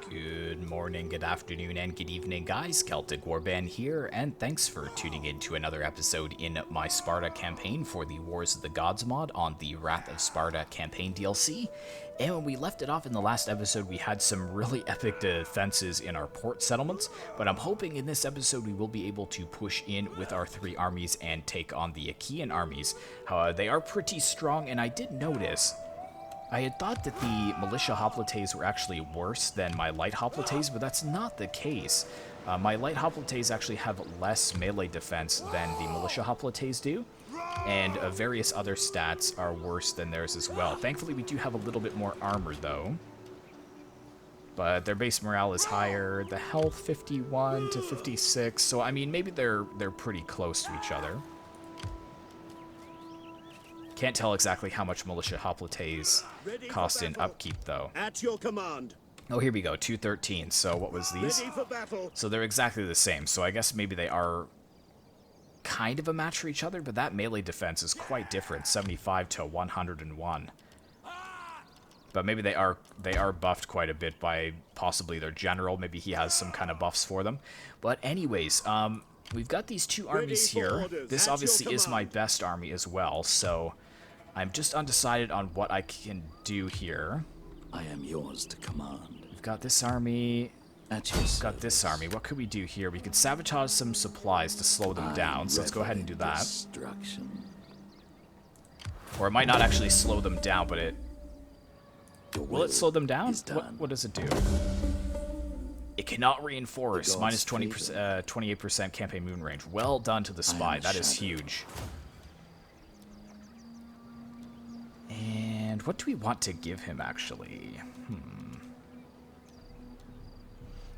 Good morning, good afternoon, and good evening, guys. Celtic Warband here, and thanks for tuning in to another episode in my Sparta campaign for the Wars of the Gods mod on the Wrath of Sparta campaign DLC. And when we left it off in the last episode, we had some really epic defenses in our port settlements, but I'm hoping in this episode we will be able to push in with our three armies and take on the Achaean armies. They are pretty strong, and I did notice I had thought that the militia hoplites were actually worse than my light hoplites, but that's not the case. My light hoplites actually have less melee defense than the militia hoplites do, and various other stats are worse than theirs as well. Thankfully, we do have a little bit more armor, though. But their base morale is higher. The health, 51 to 56, so I mean, maybe they're pretty close to each other. Can't tell exactly how much militia hoplites cost in upkeep, though. At your command. Oh, here we go, 213. So what was these? Ready for battle. So they're exactly the same. So I guess maybe they are kind of a match for each other, but that melee defense is quite different, 75 to 101. But maybe they are buffed quite a bit by possibly their general. Maybe he has some kind of buffs for them. But anyways, we've got these two armies here. This obviously is my best army as well, so I'm just undecided on what I can do here. I am yours to command. We've got this army. We've got this army. What could we do here? We could sabotage some supplies to slow them down, so let's go ahead and do that. Destruction. Or it might not actually slow them down, but it... Will it slow them down? What does it do? It cannot reinforce. Minus 20%, 28% campaign movement range. Well done to the spy. That is huge. And what do we want to give him, actually?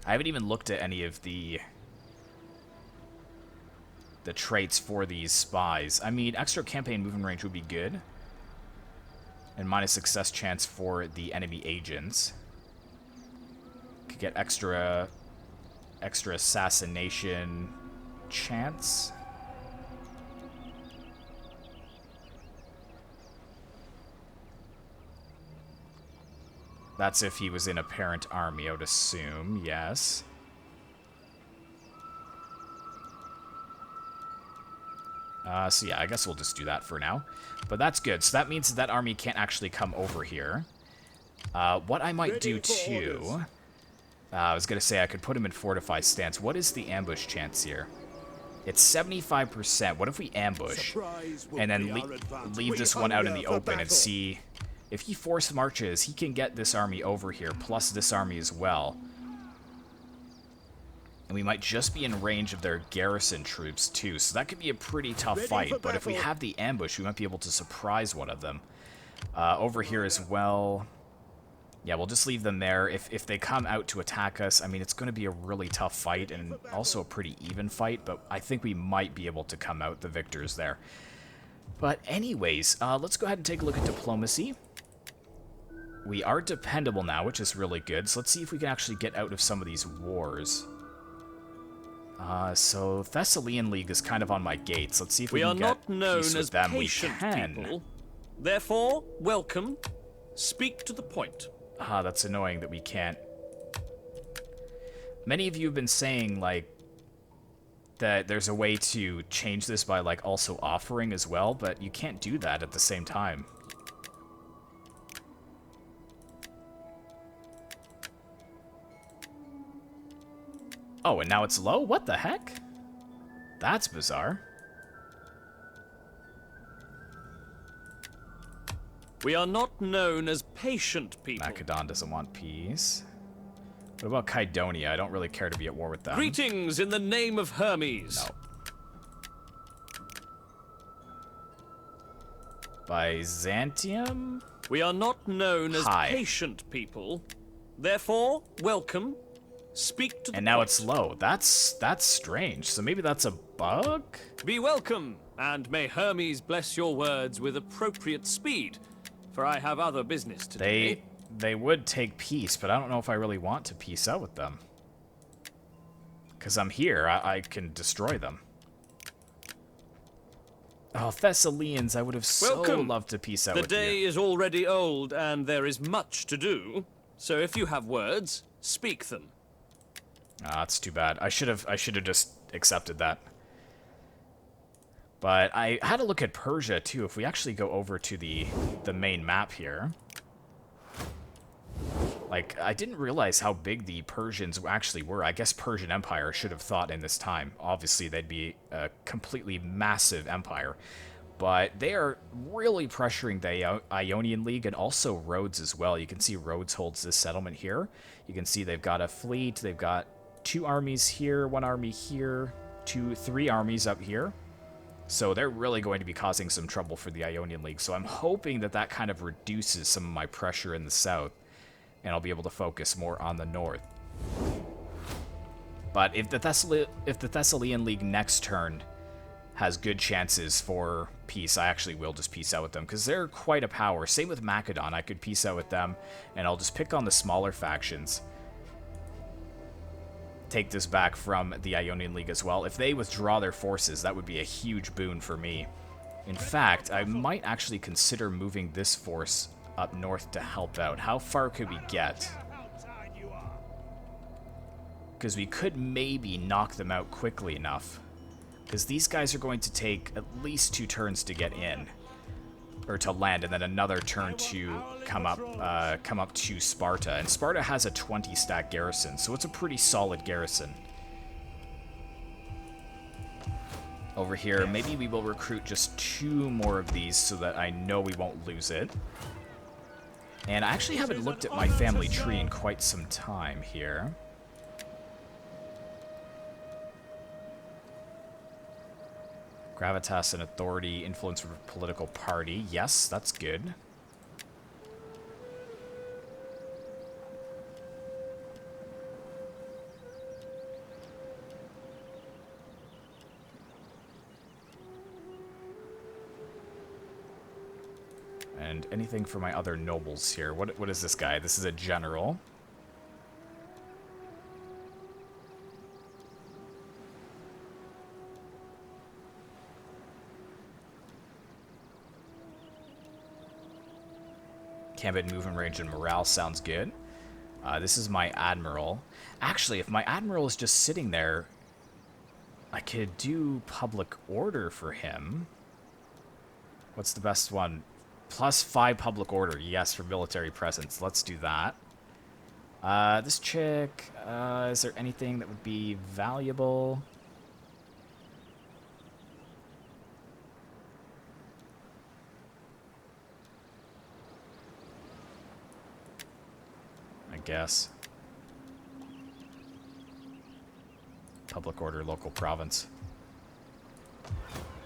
I haven't even looked at any of the traits for these spies. I mean, extra campaign movement range would be good. And minus success chance for the enemy agents. Could get extra assassination chance. That's if he was in a parent army, I would assume, yes. So yeah, I guess we'll just do that for now. But that's good. So that means that army can't actually come over here. What I might do too... I was going to say I could put him in fortified stance. What is the ambush chance here? It's 75%. What if we ambush and then leave this one out in the open and see... If he force marches, he can get this army over here, plus this army as well. And we might just be in range of their garrison troops, too. So that could be a pretty tough fight. But if we have the ambush, we might be able to surprise one of them. Over here as well. Yeah, we'll just leave them there. If they come out to attack us, I mean, it's going to be a really tough fight and also a pretty even fight. But I think we might be able to come out the victors there. But anyways, let's go ahead and take a look at diplomacy. We are dependable now, which is really good. So let's see if we can actually get out of some of these wars. So Thessalian League is kind of on my gates. Let's see if we can get peace with them. We can. People. Therefore, welcome. Speak to the point. That's annoying that we can't. Many of you have been saying, like, that there's a way to change this by, like, also offering as well, but you can't do that at the same time. Oh, and now it's low? What the heck? That's bizarre. We are not known as patient people. Macedon doesn't want peace. What about Kydonia? I don't really care to be at war with them. Greetings in the name of Hermes. No. Byzantium? We are not known as High. patient people. Therefore, welcome. Speak to the point. And now it's low. That's strange. So maybe that's a bug? Be welcome, and may Hermes bless your words with appropriate speed, for I have other business to do. They would take peace, but I don't know if I really want to peace out with them. Because I'm here, I can destroy them. Oh, Thessalians, I would have so loved to peace out with you. The day is already old, and there is much to do. So if you have words, speak them. Ah, that's too bad. I should have just accepted that. But I had to look at Persia too. If we actually go over to the main map here, like, I didn't realize how big the Persians actually were. I guess Persian Empire should have thought in this time. Obviously, they'd be a completely massive empire. But they are really pressuring the Ionian League and also Rhodes as well. You can see Rhodes holds this settlement here. You can see they've got a fleet. They've got 2 armies here, 1 army here, 3 armies up here. So they're really going to be causing some trouble for the Ionian League. So I'm hoping that that kind of reduces some of my pressure in the south, and I'll be able to focus more on the north. But if the Thessalian League next turn has good chances for peace, I actually will just peace out with them, because they're quite a power. Same with Macedon. I could peace out with them, and I'll just pick on the smaller factions. Take this back from the Ionian League as well. If they withdraw their forces, that would be a huge boon for me. In fact, I might actually consider moving this force up north to help out. How far could we get? Because we could maybe knock them out quickly enough. Because these guys are going to take at least 2 turns to get in, or to land, and then another turn to come up to Sparta. And Sparta has a 20-stack garrison, so it's a pretty solid garrison. Over here, maybe we will recruit just 2 more of these so that I know we won't lose it. And I actually haven't looked at my family tree in quite some time here. Gravitas and authority, influence for political party. Yes, that's good. And anything for my other nobles here. What is this guy? This is a general. Combat movement range and morale sounds good. This is my admiral. Actually, if my admiral is just sitting there, I could do public order for him. What's the best one? +5 public order. Yes, for military presence. Let's do that. This chick, is there anything that would be valuable? Guess. Public order, local province.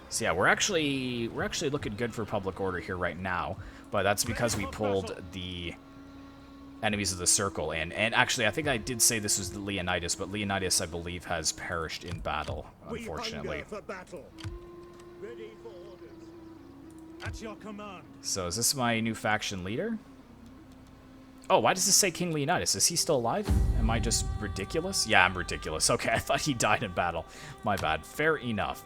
So yeah, we're actually looking good for public order here right now, but that's because we pulled the enemies of the circle in. And actually, I think I did say this was the Leonidas, but Leonidas, I believe, has perished in battle, unfortunately. Ready for orders. At your command. So is this my new faction leader? Oh, why does this say King Leonidas? Is he still alive? Am I just ridiculous? Yeah, I'm ridiculous. Okay, I thought he died in battle. My bad. Fair enough.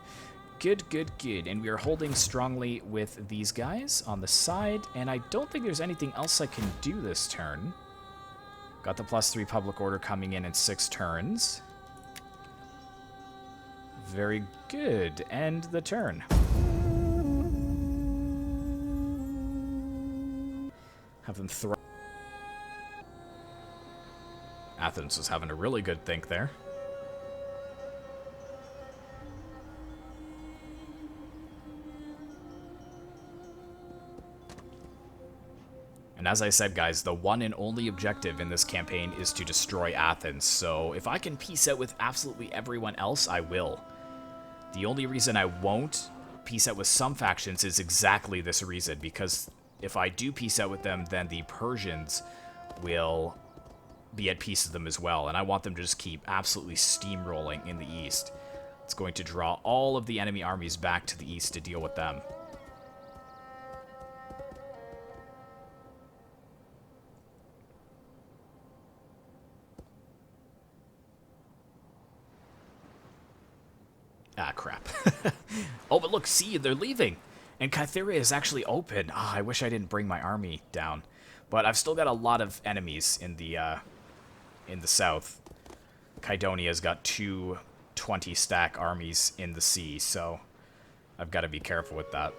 Good, good, good. And we are holding strongly with these guys on the side, and I don't think there's anything else I can do this turn. Got the +3 public order coming in 6 turns. Very good. End the turn. Have them throw. Athens was having a really good think there. And as I said, guys, the one and only objective in this campaign is to destroy Athens. So if I can peace out with absolutely everyone else, I will. The only reason I won't peace out with some factions is exactly this reason, because if I do peace out with them, then the Persians will be at peace with them as well, and I want them to just keep absolutely steamrolling in the east. It's going to draw all of the enemy armies back to the east to deal with them. Ah, crap. Oh, but look, see, they're leaving. And Cytherea is actually open. Ah, I wish I didn't bring my army down. But I've still got a lot of enemies in the south. Cydonia's got two 20-stack armies in the sea, so I've got to be careful with that.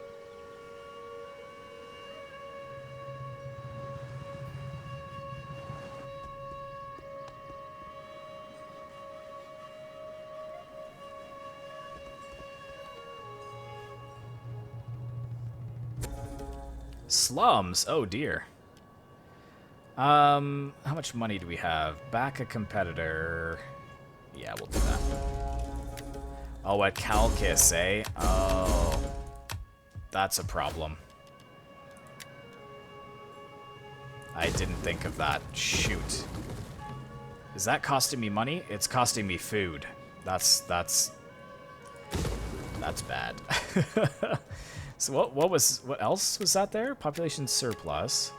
Slums? Oh dear. How much money do we have? Back a competitor. Yeah, we'll do that. Oh, at Calcus, eh? Oh. That's a problem. I didn't think of that. Shoot. Is that costing me money? It's costing me food. That's bad. So what else was that there? Population surplus.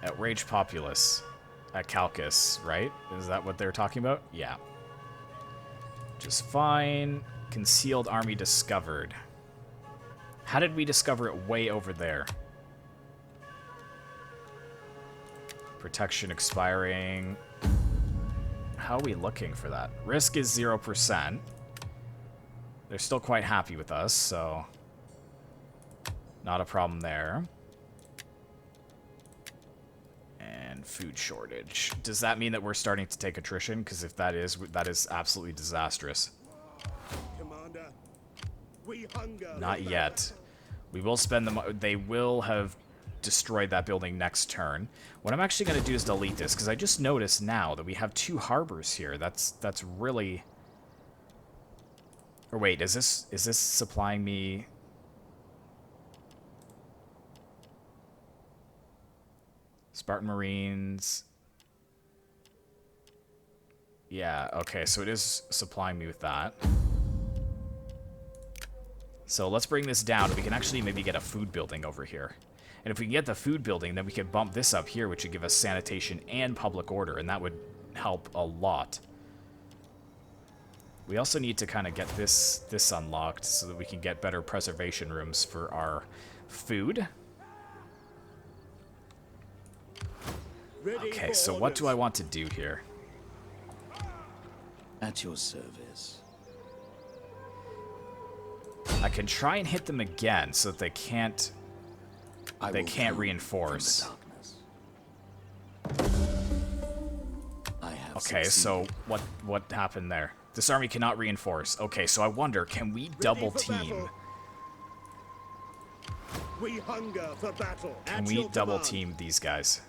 Outraged populace at Calcus, right? Is that what they're talking about? Yeah. Just fine. Concealed army discovered. How did we discover it way over there? Protection expiring. How are we looking for that? Risk is 0%. They're still quite happy with us, so not a problem there. And food shortage. Does that mean that we're starting to take attrition? Because if that is absolutely disastrous. Commander, we hunger. Not yet. We will spend them. They will have destroyed that building next turn. What I'm actually going to do is delete this, because I just noticed now that we have 2 harbors here. That's really... Or wait, is this supplying me... Spartan Marines... Yeah, okay, so it is supplying me with that. So let's bring this down, and we can actually maybe get a food building over here. And if we can get the food building, then we can bump this up here, which would give us sanitation and public order, and that would help a lot. We also need to kind of get this unlocked so that we can get better preservation rooms for our food. Okay, so what do I want to do here? At your service. I can try and hit them again so that they can't reinforce. Okay, so what happened there? This army cannot reinforce. Okay, so I wonder, can we double team? We hunger for battle. Can we double team these guys?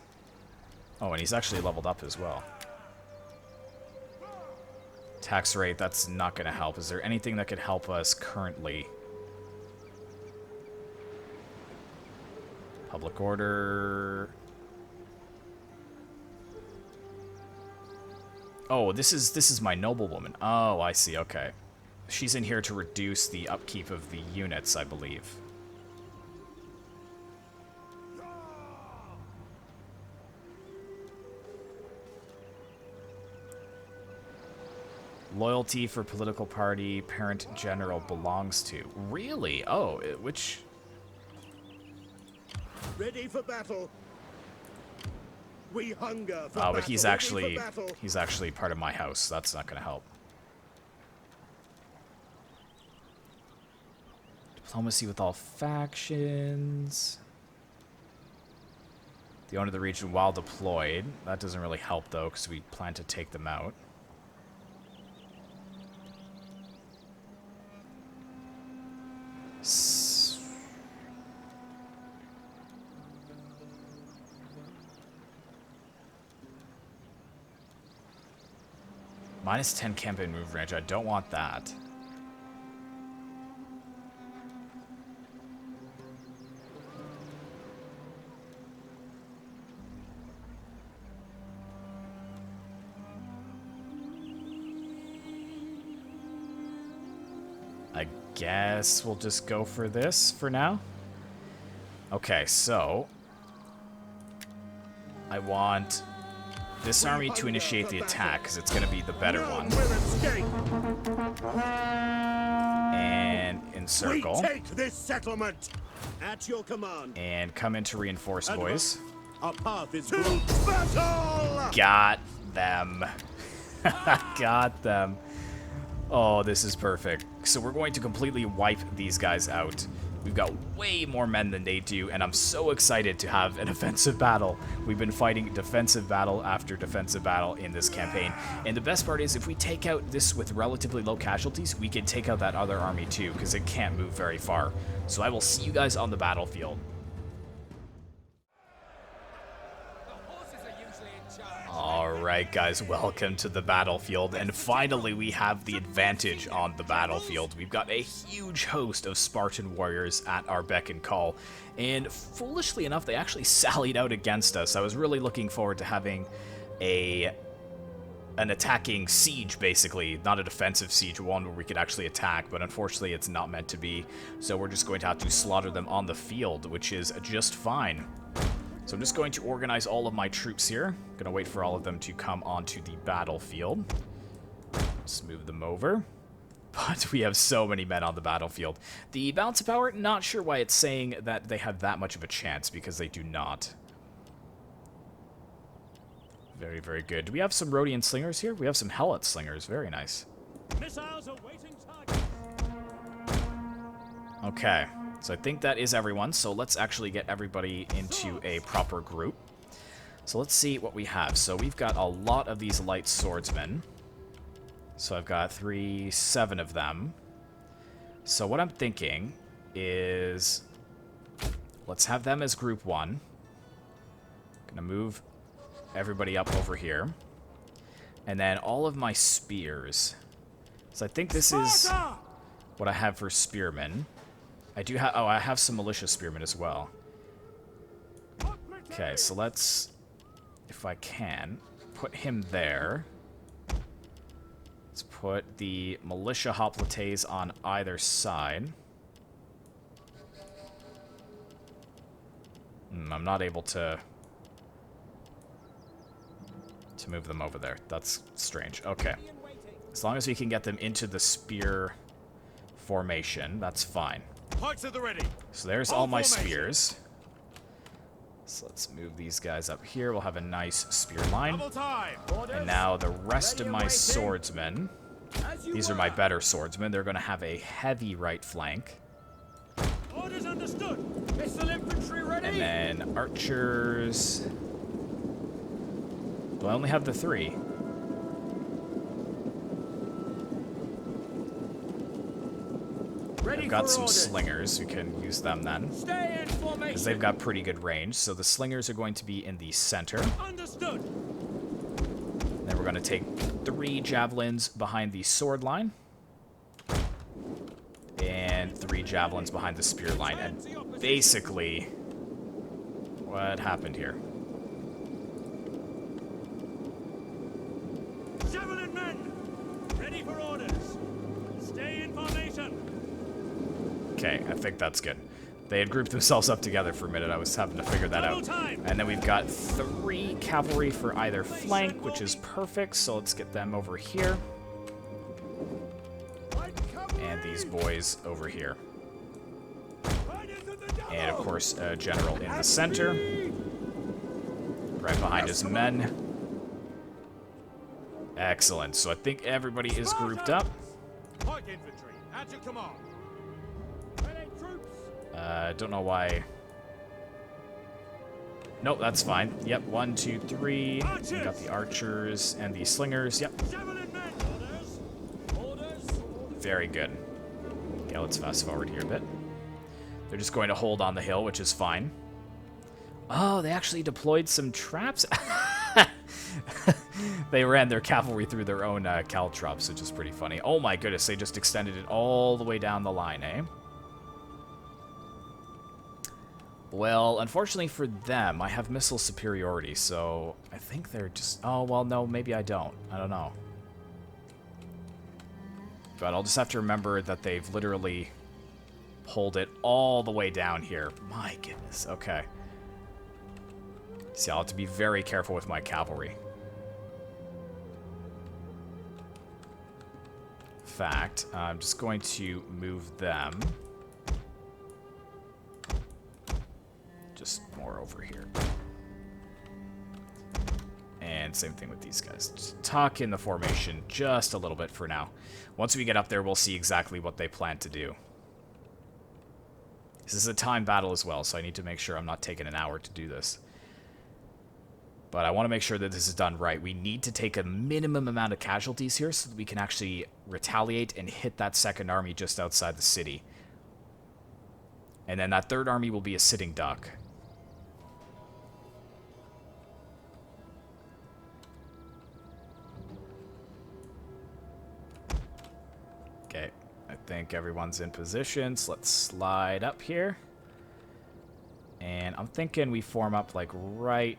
Oh, and he's actually leveled up as well. Tax rate, that's not going to help. Is there anything that could help us currently? Public order. Oh, this is my noblewoman. Oh, I see. Okay. She's in here to reduce the upkeep of the units, I believe. Loyalty for political party parent general belongs to. Really? Oh, which... Ready for battle. We hunger for Oh, but battle. he's actually part of my house. That's not going to help. Diplomacy with all factions. The owner of the region while deployed. That doesn't really help though, because we plan to take them out. Minus 10 campaign move range. I don't want that. I guess we'll just go for this for now. Okay, so I want this army to initiate the attack, because it's going to be the better one. And encircle. We take this settlement at your command. And come in to reinforce, boys. Our path is to battle. Got them. Got them. Oh, this is perfect. So we're going to completely wipe these guys out. We've got way more men than they do, and I'm so excited to have an offensive battle. We've been fighting defensive battle after defensive battle in this campaign. And the best part is, if we take out this with relatively low casualties, we can take out that other army too, because it can't move very far. So I will see you guys on the battlefield. Alright guys, welcome to the battlefield, and finally we have the advantage on the battlefield. We've got a huge host of Spartan warriors at our beck and call, and foolishly enough they actually sallied out against us. I was really looking forward to having an attacking siege, basically, not a defensive siege, one where we could actually attack, but unfortunately it's not meant to be, so we're just going to have to slaughter them on the field, which is just fine. So I'm just going to organize all of my troops here. Gonna wait for all of them to come onto the battlefield. Let's move them over. But we have so many men on the battlefield. The balance of power, not sure why it's saying that they have that much of a chance, because they do not. Very, very good. Do we have some Rhodian slingers here? We have some Helot slingers. Very nice. Missiles awaiting target. Okay. So I think that is everyone, so let's actually get everybody into a proper group. So let's see what we have. So we've got a lot of these light swordsmen. So I've got 7 of them. So what I'm thinking is, let's have them as group 1. Gonna move everybody up over here. And then all of my spears. So I think this is what I have for spearmen. I do have, I have some militia spearmen as well. Okay, so let's, if I can, put him there. Let's put the militia hoplites on either side. I'm not able to move them over there. That's strange. Okay. As long as we can get them into the spear formation, that's fine. Pikes at the ready. So there's all my spears. So let's move these guys up here. We'll have a nice spear line. And now the rest of my swordsmen. These are my better swordsmen. They're going to have a heavy right flank. Orders understood. Missile infantry ready. And then archers. Do I only have the 3? I've got some slingers. We can use them then, because they've got pretty good range. So the slingers are going to be in the center. Understood. Then we're going to take 3 javelins behind the sword line, and 3 javelins behind the spear line. And basically, what happened here? Javelin men, ready for orders. Stay in formation. Okay, I think that's good. They had grouped themselves up together for a minute. I was having to figure that out. And then we've got 3 cavalry for either flank, which is perfect. So let's get them over here. And these boys over here. And of course, a general in the center. Right behind his men. Excellent. So I think everybody is grouped up. Pike infantry at your command. Don't know why. Nope, that's fine. Yep, 1, 2, 3. We got the archers and the slingers. Yep. Very good. Okay, let's fast forward here a bit. They're just going to hold on the hill, which is fine. Oh, they actually deployed some traps. They ran their cavalry through their own caltrops, which is pretty funny. Oh my goodness, they just extended it all the way down the line, eh? Well, unfortunately for them, I have missile superiority, so I think they're just... Oh, well, no, maybe I don't. I don't know. But I'll just have to remember that they've literally pulled it all the way down here. My goodness, okay. See, I'll have to be very careful with my cavalry. fact, I'm just going to move them. Just more over here. And same thing with these guys. Just tuck in the formation just a little bit for now. Once we get up there, we'll see exactly what they plan to do. This is a time battle as well, so I need to make sure I'm not taking an hour to do this. But I want to make sure that this is done right. We need to take a minimum amount of casualties here so that we can actually retaliate and hit that second army just outside the city. And then that third army will be a sitting duck. Okay, I think everyone's in position, so let's slide up here. And I'm thinking we form up like right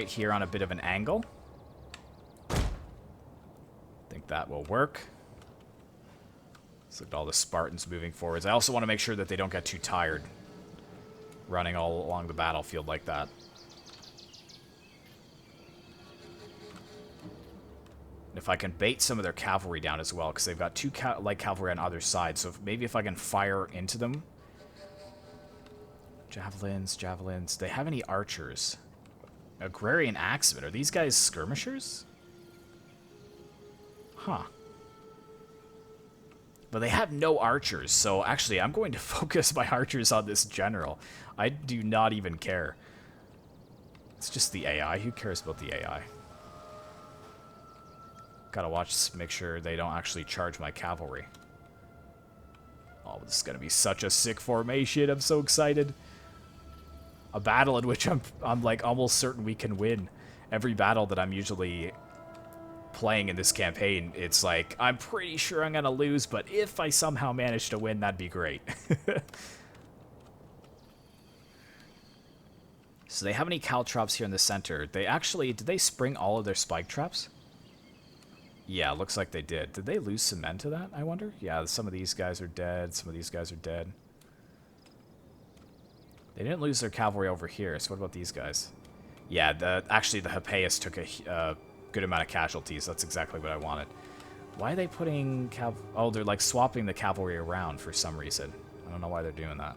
here on a bit of an angle. I think that will work. Let's look at all the Spartans moving forwards. I also want to make sure that they don't get too tired running all along the battlefield like that. If I can bait some of their cavalry down as well, because they've got two light cavalry on either side, so maybe if I can fire into them. Javelins, javelins. Do they have any archers? Agrarian axemen. Are these guys skirmishers? Huh. But they have no archers, so actually I'm going to focus my archers on this general. I do not even care. It's just the AI. Who cares about the AI? Gotta watch, make sure they don't actually charge my cavalry. Oh, this is gonna be such a sick formation. I'm so excited. A battle in which I'm like almost certain we can win. Every battle that I'm usually playing in this campaign, it's like, I'm pretty sure I'm gonna lose, but if I somehow manage to win, that'd be great. So they have any caltrops here in the center? They actually, did they spring all of their spike traps? Yeah, looks like they did. Did they lose some men to that, I wonder? Yeah, some of these guys are dead. Some of these guys are dead. They didn't lose their cavalry over here, so what about these guys? Yeah, actually the Hippeus took a good amount of casualties. That's exactly what I wanted. Why are they putting oh, they're like swapping the cavalry around for some reason. I don't know why they're doing that.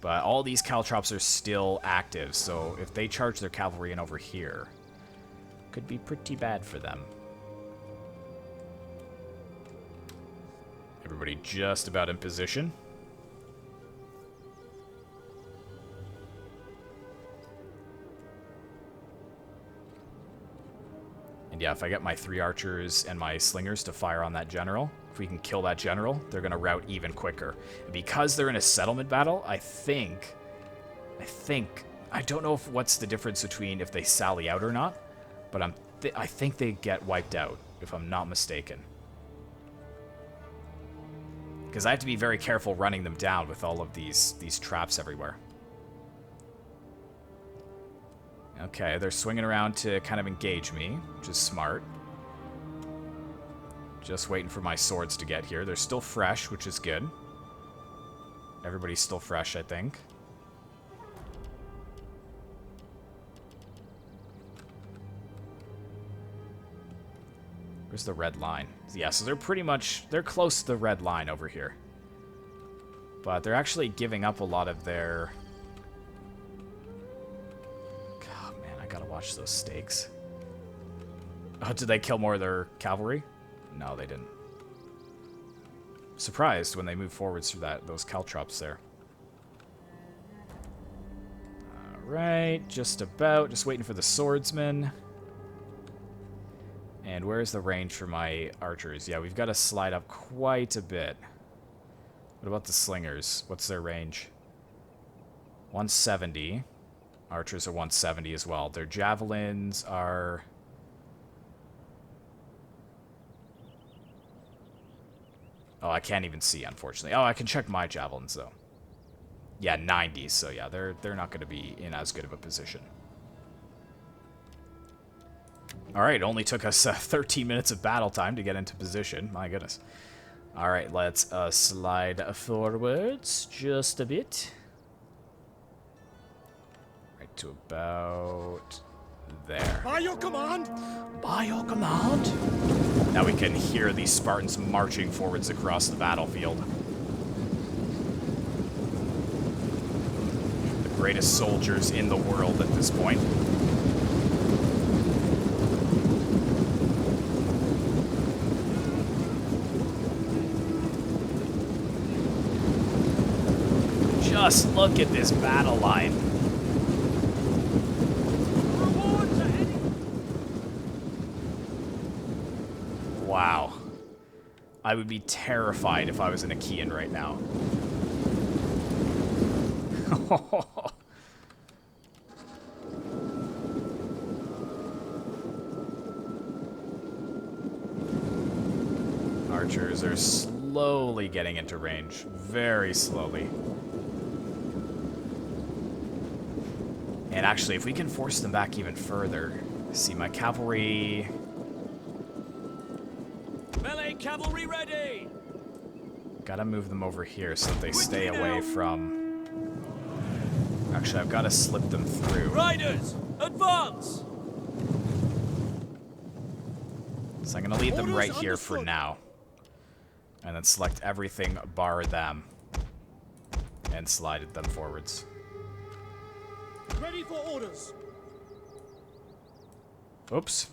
But all these caltrops are still active, so if they charge their cavalry in over here, could be pretty bad for them. Everybody just about in position. And yeah, if I get my 3 archers and my slingers to fire on that general, if we can kill that general, they're going to rout even quicker. And because they're in a settlement battle, I don't know what's the difference between if they sally out or not, but I think they get wiped out, if I'm not mistaken. Because I have to be very careful running them down with all of these traps everywhere. Okay, they're swinging around to kind of engage me, which is smart. Just waiting for my swords to get here. They're still fresh, which is good. Everybody's still fresh, I think. Where's the red line? Yeah, so they're close to the red line over here. But they're actually giving up a lot of their... God, man, I gotta watch those stakes. Oh, did they kill more of their cavalry? No, they didn't. Surprised when they move forwards through those caltrops there. Alright, just about. Just waiting for the swordsman. And where's the range for my archers? Yeah, we've got to slide up quite a bit. What about the slingers? What's their range? 170. Archers are 170 as well. Their javelins are... Oh, I can't even see, unfortunately. Oh, I can check my javelins, though. Yeah, 90, so yeah, they're not going to be in as good of a position. Alright, only took us 13 minutes of battle time to get into position. My goodness. Alright, let's slide forwards just a bit. Right to about there. By your command! By your command! Now we can hear these Spartans marching forwards across the battlefield. The greatest soldiers in the world at this point. Just look at this battle line. Wow. I would be terrified if I was an Achaean right now. Archers are slowly getting into range. Very slowly. And actually, if we can force them back even further... See, my cavalry... Melee cavalry ready! Gotta move them over here so that they stay away from... Actually, I've gotta slip them through. Riders, advance! So I'm gonna leave them right here for now. And then select everything bar them. And slide them forwards. Ready for orders. Oops.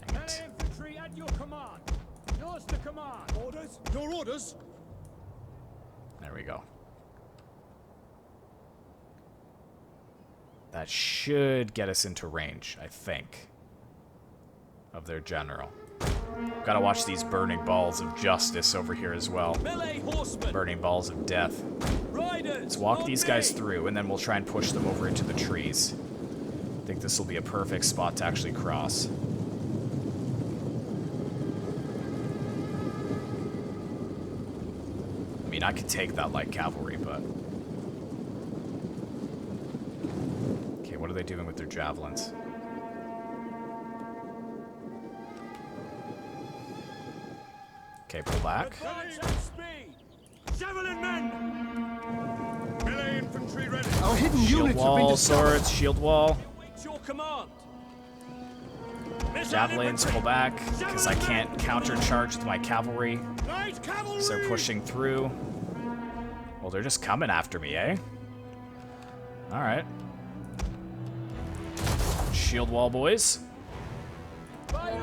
Dang it. Infantry at your command. Yours to command. Orders. Your orders. There we go. That should get us into range, I think, of their general. Gotta watch these burning balls of justice over here as well. Melee horsemen! Burning balls of death. Riders! Let's walk these guys through, and then we'll try and push them over into the trees. I think this will be a perfect spot to actually cross. I mean, I could take that light cavalry, but... Okay, what are they doing with their javelins? Okay, pull back. Javelin men! Melee infantry ready. Our hidden Shield units have been wall, discovered. swords, shield wall. Wait your command! Javelins, pull back, because I can't countercharge with my cavalry. Light cavalry! So they're pushing through. Well, they're just coming after me, eh? Alright. Shield wall, boys.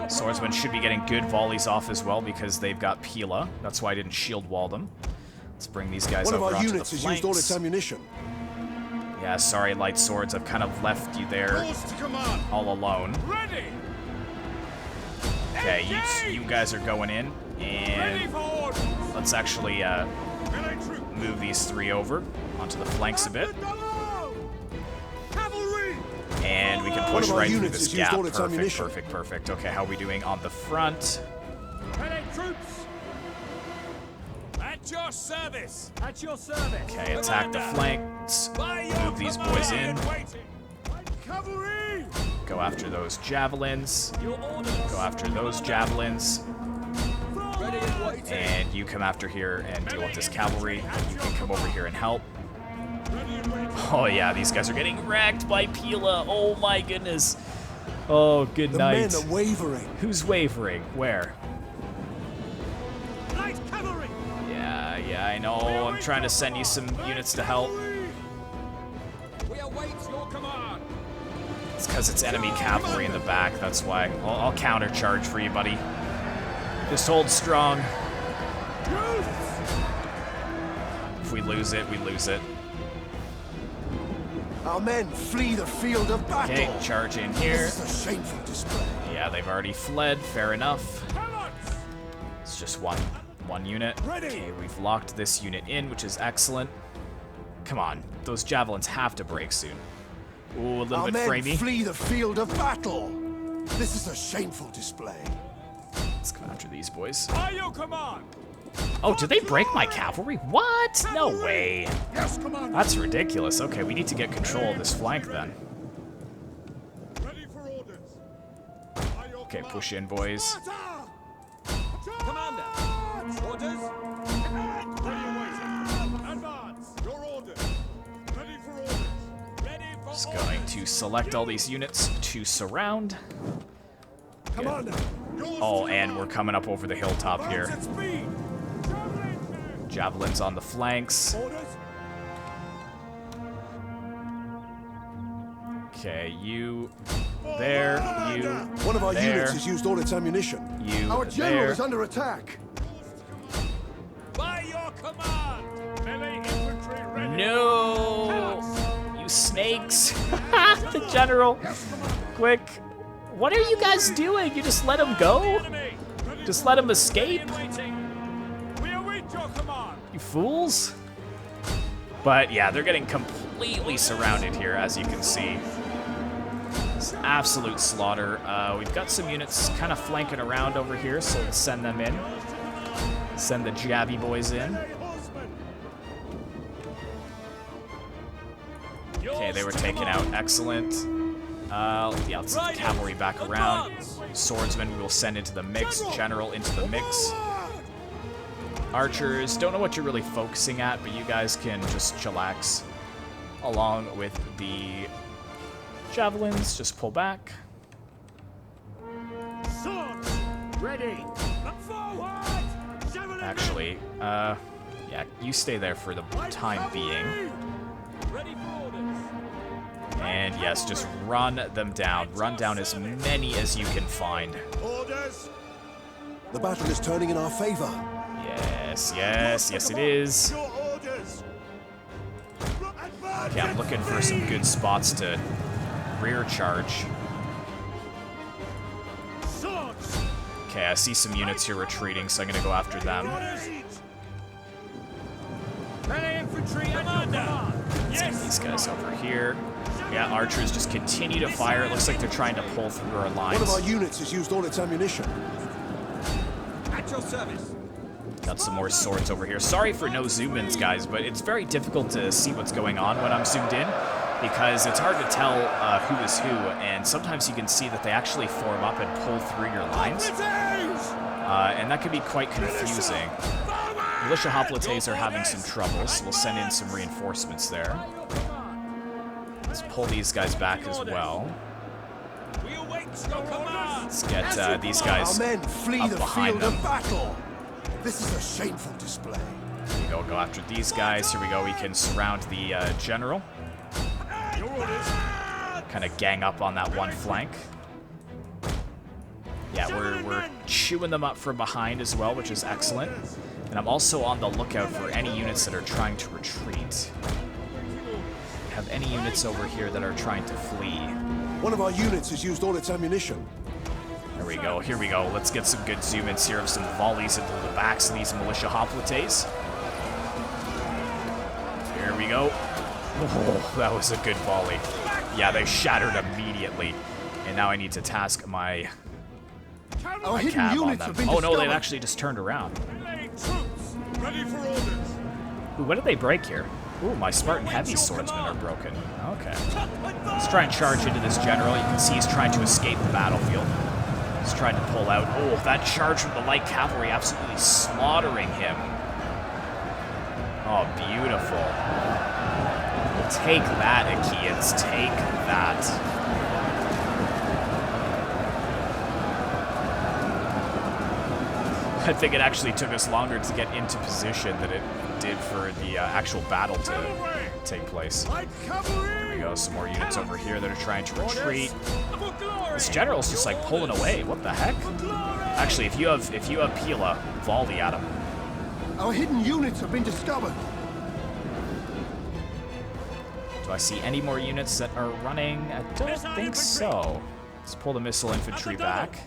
Swordsmen should be getting good volleys off as well because they've got Pila. That's why I didn't shield wall them. Let's bring these guys One of over our onto units the has flanks. used all its ammunition. Yeah, sorry, light swords. I've kind of left you there Yours to command. all alone. Ready. Okay, you guys are going in, Ready and for orders. let's actually Melee troops. move these three over onto the flanks a bit. Cavalry. And we can One push of our right through units this has used gap. all its Perfect, ammunition. perfect, perfect. Okay, how are we doing on the front? Melee troops. At your service. At your service. Okay, attack the flanks. Move these boys in. Cavalry. Go after those javelins. Your orders! Go after those javelins. Ready and waiting! And you come after here and deal with this cavalry. You can come over here and help. Oh yeah, these guys are getting wrecked by Pila. Oh my goodness. Oh, good The night. men are wavering. Who's wavering? Where? Light cavalry. Yeah, I know. I'm trying to send you some units to help. We await your command. It's because it's enemy cavalry in the back. That's why. I'll countercharge for you, buddy. Just hold strong. If we lose it, we lose it. Our men flee the field of battle. Okay, charge in here. This is a shameful display. Yeah, they've already fled. Fair enough. It's just one unit. Ready. Okay, we've locked this unit in, which is excellent. Come on, those javelins have to break soon. Ooh, a little Our bit men framey. flee the field of battle. This is a shameful display. Let's go after these boys. By your command. Oh, did they break my cavalry? What? No way. Yes, command. That's ridiculous. Okay, we need to get control of this flank then. Ready for orders. By your Okay, command. push in, boys. Sparta! Commander! Orders? Ready awaiting. Advance. Your orders. Ready for orders. Ready for Just orders. going to select all these units to surround. Commander, Oh, and we're coming up over the hilltop here. At speed. Javelins on the flanks. Orders. Okay, you there, you One of our there, units has used all its ammunition. you Our general there. is under attack. By your command. Melee infantry ready. No! You snakes! The general! Quick! What are you guys doing? You just let him go? Enemy. Ready Just for let him orders. escape? Waiting. We await your command. You fools? But yeah, they're getting completely surrounded here, as you can see. It's absolute slaughter. We've got some units kind of flanking around over here, so let's send them in. Send the jabby boys in. Okay, they were taken out. Excellent. Yeah, let's send the cavalry back around. Swordsmen we will send into the mix. General into the mix. Archers, don't know what you're really focusing at, but you guys can just chillax. Along with the javelins, just pull back. Swords. Ready. Forward. Javelin. Actually, yeah, you stay there for the time being. Ready for orders. And yes, just run them down. Run down as many as you can find. Orders. The battle is turning in our favor. Yes, yes, yes it is. Your orders. Okay, I'm looking for some good spots to rear charge. Swords. Okay, I see some units here retreating, so I'm gonna go after them. Orders. Melee infantry at your command. Yes. These guys over here. Yeah, archers just continue to fire. It looks like they're trying to pull through our One of our lines. units has used all its ammunition. At your service. Got some more swords over here. Sorry for no zoom-ins, guys, but it's very difficult to see what's going on when I'm zoomed in because it's hard to tell who is who, and sometimes you can see that they actually form up and pull through your lines, and that can be quite confusing. Militia hoplites are having some trouble, so we'll send in some reinforcements there. Let's pull these guys back as well. We await your command. Let's get these guys Our men flee up the behind field them. of battle. This is a shameful display. Here we go after these guys. Here we go. We can surround the general. Your orders. Kind of gang up on that one flank. Yeah, we're chewing them up from behind as well, which is excellent. And I'm also on the lookout for any units that are trying to retreat. Have any units over here that are trying to flee? One of our units has used all its ammunition. Here we go, here we go. Let's get some good zoom-ins here of some volleys into the backs of these militia hoplites. Here we go. Oh, that was a good volley. Yeah, they shattered immediately. And now I need to task my Our hidden cab on units them. have been Oh no, discovered. they've actually just turned around. Melee troops. Ready for orders. Ooh, what did they break here? Ooh, my Spartan heavy swordsmen are broken. Okay. Let's try and charge into this general. You can see he's trying to escape the battlefield. He's trying to pull out. Oh, that charge from the light cavalry absolutely slaughtering him. Oh, beautiful. Take that, Achaeans. Take that. I think it actually took us longer to get into position than it did for the actual battle to take place. Light cavalry. Here we go, some more units over here that are trying to retreat. For glory. This general's just like pulling away. What the heck? Actually, if you have Pila, volley at him. Our hidden units have been discovered. Do I see any more units that are running? I don't think so. Let's pull the missile infantry back.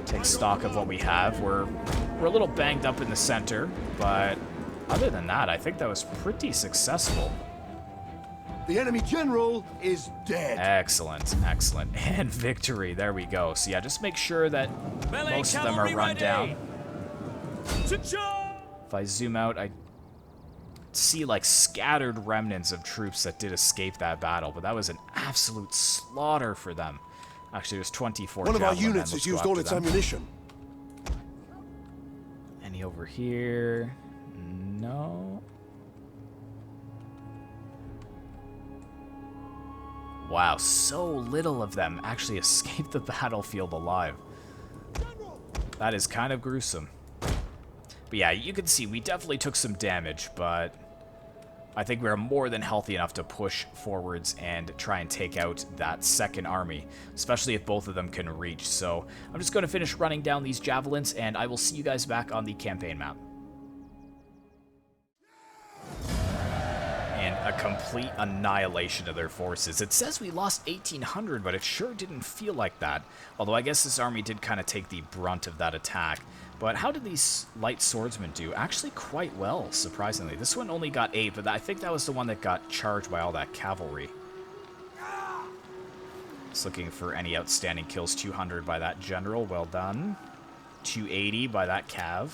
Take stock of what we have. We're a little banged up in the center, but other than that, I think that was pretty successful. The enemy general is dead. Excellent, excellent. And victory, there we go. So yeah, just make sure that most of them are run down. To charge. If I zoom out, I see like scattered remnants of troops that did escape that battle, but that was an absolute slaughter for them. Actually, there's 24 One of our javelin men. units Let's has go used all after its them. ammunition. Any over here? No. Wow, so little of them actually escaped the battlefield alive. That is kind of gruesome. But yeah, you can see we definitely took some damage, but I think we're more than healthy enough to push forwards and try and take out that second army, especially if both of them can reach. So I'm just going to finish running down these javelins, and I will see you guys back on the campaign map. And a complete annihilation of their forces. It says we lost 1,800, but it sure didn't feel like that. Although I guess this army did kind of take the brunt of that attack. But how did these light swordsmen do? Actually quite well, surprisingly. This one only got 8, but I think that was the one that got charged by all that cavalry. Just looking for any outstanding kills. 200 by that general, well done. 280 by that cav.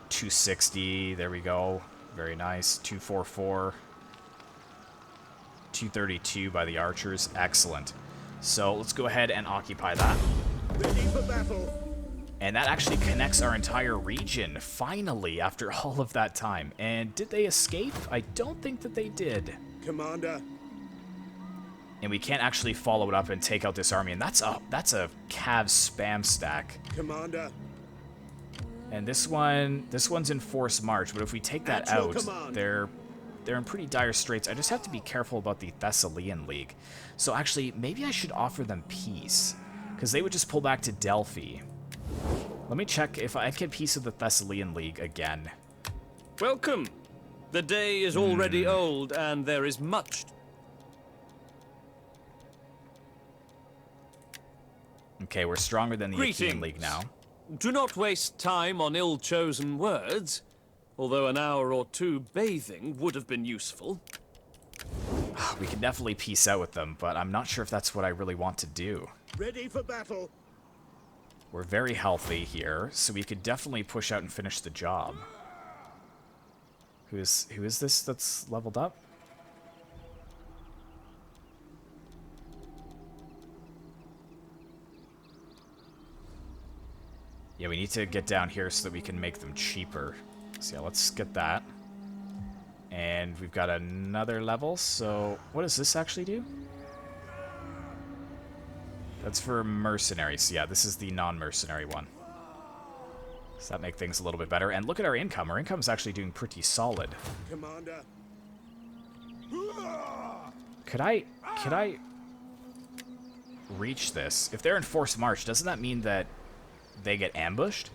260, there we go. Very nice. 244. 232 by the archers. Excellent. So let's go ahead and occupy that. Ready for battle. And that actually connects our entire region, finally, after all of that time. And did they escape? I don't think that they did. Commander. And we can't actually follow it up and take out this army. And that's a cav spam stack. Commander. And this one's in forced march, but if we take that out, they're in pretty dire straits. I just have to be careful about the Thessalian League. So actually, maybe I should offer them peace, because they would just pull back to Delphi. Let me check if I can peace with the Thessalian League again. Welcome. The day is already old, and there is much. Okay, we're stronger than the Achaean League now. Do not waste time on ill-chosen words, although an hour or two bathing would have been useful. We can definitely peace out with them, but I'm not sure if that's what I really want to do. Ready for battle. We're very healthy here, so we could definitely push out and finish the job. Who is this that's leveled up? Yeah, we need to get down here so that we can make them cheaper. So yeah, let's get that. And we've got another level, so what does this actually do? That's for mercenaries. Yeah, this is the non-mercenary one. Does that make things a little bit better? And look at our income. Our income is actually doing pretty solid. Commander. Could I reach this? If they're in forced march, doesn't that mean that they get ambushed?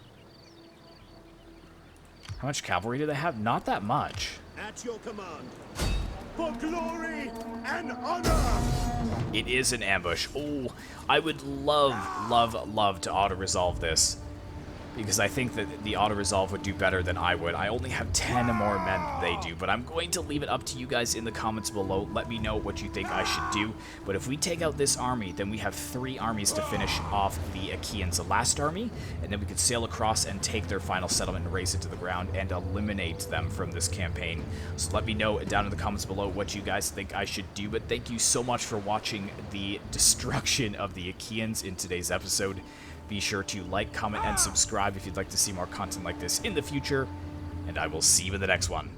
How much cavalry do they have? Not that much. At your command. For glory and honor. It is an ambush. Oh, I would love, love, love to auto-resolve this, because I think that the auto-resolve would do better than I would. I only have 10 more men than they do, but I'm going to leave it up to you guys in the comments below. Let me know what you think I should do. But if we take out this army, then we have 3 armies to finish off the Achaeans, the last army, and then we could sail across and take their final settlement and raze it to the ground and eliminate them from this campaign. So let me know down in the comments below what you guys think I should do. But thank you so much for watching the destruction of the Achaeans in today's episode. Be sure to like, comment, and subscribe if you'd like to see more content like this in the future, and I will see you in the next one.